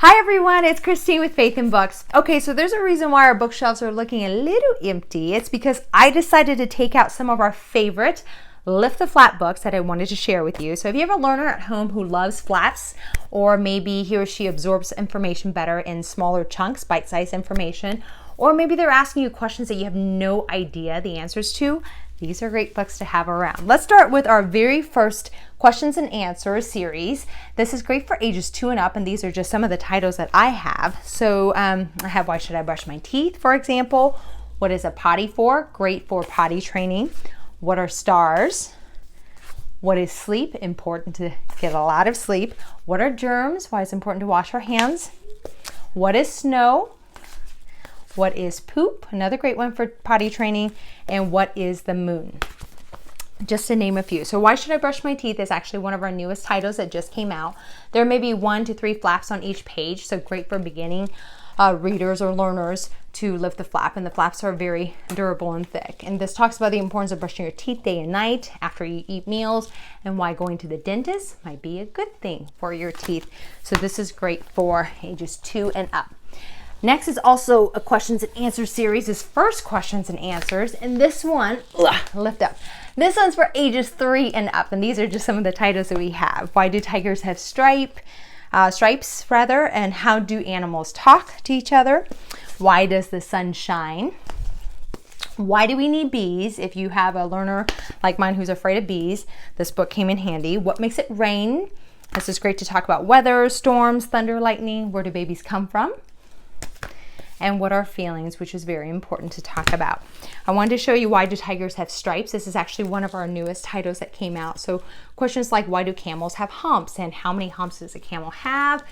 Hi everyone, it's Christine with Faith in Books. Okay, so there's a reason why our bookshelves are looking a little empty. It's because I decided to take out some of our favorite lift the flap books that I wanted to share with you. So if you have a learner at home who loves flaps, or maybe he or she absorbs information better in smaller chunks, bite-sized information, or maybe they're asking you questions that you have no idea the answers to, these are great books to have around. Let's start with our very first questions and answers series. This is great for ages 2 and up, and these are just some of the titles that I have. So I have Why Should I Brush My Teeth, for example. What is a potty for? Great for potty training. What are stars? What is sleep? Important to get a lot of sleep. What are germs? Why it's important to wash our hands. What is snow? What is poop? Another great one for potty training. And what is the moon? Just to name a few. So Why Should I Brush My Teeth is actually one of our newest titles that just came out. There may be 1 to 3 flaps on each page, so great for beginning readers or learners to lift the flap, and the flaps are very durable and thick. And this talks about the importance of brushing your teeth day and night after you eat meals, and why going to the dentist might be a good thing for your teeth. So this is great for ages 2 and up. Next is also a questions and answers series. This first questions and answers, and this one, lift up. This one's for ages 3 and up, and these are just some of the titles that we have. Why do tigers have stripes, and how do animals talk to each other? Why does the sun shine? Why do we need bees? If you have a learner like mine who's afraid of bees, this book came in handy. What makes it rain? This is great to talk about weather, storms, thunder, lightning. Where do babies come from? And what are feelings, which is very important to talk about. I wanted to show you Why Do Tigers Have Stripes? This is actually one of our newest titles that came out. So questions like, why do camels have humps? And how many humps does a camel have?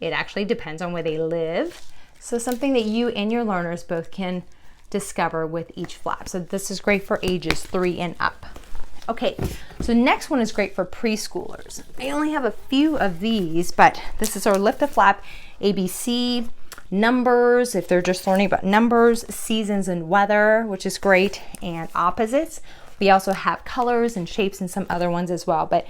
It actually depends on where they live. So something that you and your learners both can discover with each flap. So this is great for ages 3 and up. Okay, so next one is great for preschoolers. I only have a few of these, but this is our Lift the Flap ABC. Numbers, if they're just learning about numbers, seasons and weather, which is great, and opposites. We also have colors and shapes and some other ones as well, but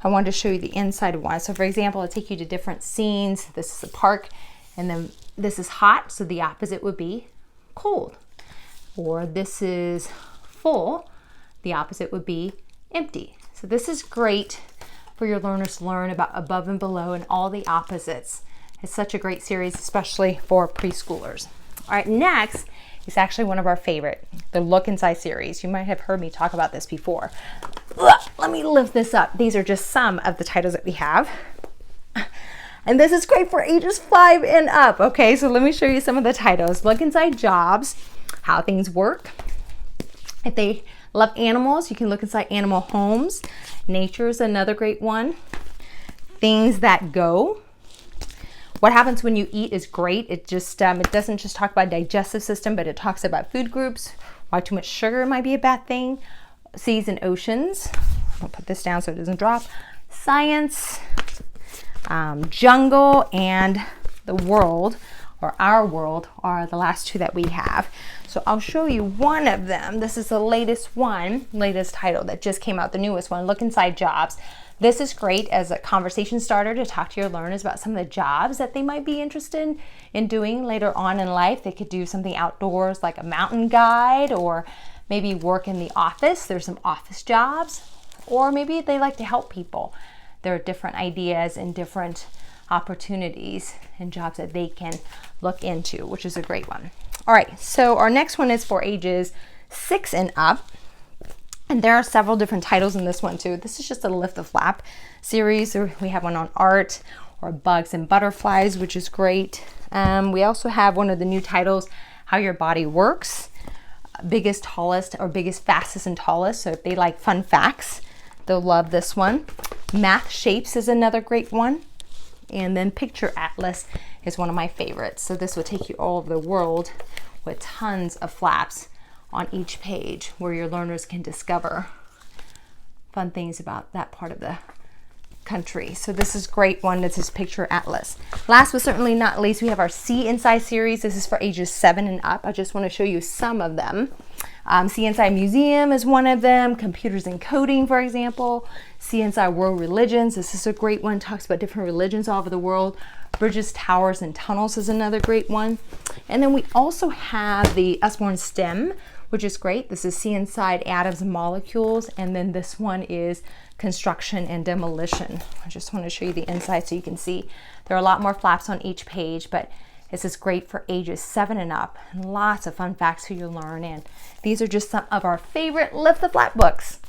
I wanted to show you the inside of one. So for example, I'll take you to different scenes. This is a park, and then this is hot, so the opposite would be cold. Or this is full, the opposite would be empty. So this is great for your learners to learn about above and below and all the opposites. It's such a great series, especially for preschoolers. All right, next is actually one of our favorite, the Look Inside series. You might have heard me talk about this before. Let me lift this up. These are just some of the titles that we have. And this is great for ages 5 and up. Okay, so let me show you some of the titles. Look Inside Jobs, how things work. If they love animals, you can look inside animal homes. Nature is another great one. Things That Go. What happens when you eat is great. It just it doesn't just talk about digestive system, but it talks about food groups, why too much sugar might be a bad thing, seas and oceans. I'll put this down so it doesn't drop. Science, jungle, and the world, or our world, are the last 2 that we have. So I'll show you one of them. This is the latest title that just came out, the newest one, Look Inside Jobs. This is great as a conversation starter to talk to your learners about some of the jobs that they might be interested in doing later on in life. They could do something outdoors like a mountain guide, or maybe work in the office. There's some office jobs, or maybe they like to help people. There are different ideas and different opportunities and jobs that they can look into, which is a great one. All right, so our next one is for ages 6 and up. And there are several different titles in this one too. This is just a Lift the Flap series. We have one on art or bugs and butterflies, which is great. We also have one of the new titles, How Your Body Works, biggest, tallest, or biggest, fastest, and tallest. So if they like fun facts, they'll love this one. Math Shapes is another great one. And then Picture Atlas is one of my favorites. So this will take you all over the world with tons of flaps on each page where your learners can discover fun things about that part of the country. So this is a great one. This is Picture Atlas. Last but certainly not least, we have our See Inside series. This is for ages 7 and up. I just want to show you some of them. See Inside Museum is one of them. Computers and Coding, for example. See Inside World Religions. This is a great one. Talks about different religions all over the world. Bridges, Towers, and Tunnels is another great one. And then we also have the Usborne STEM, which is great. This is See Inside Atoms and Molecules. And then this one is Construction and Demolition. I just want to show you the inside so you can see. There are a lot more flaps on each page, but this is great for ages 7 and up. And lots of fun facts for you to learn. And these are just some of our favorite Lift the Flap books.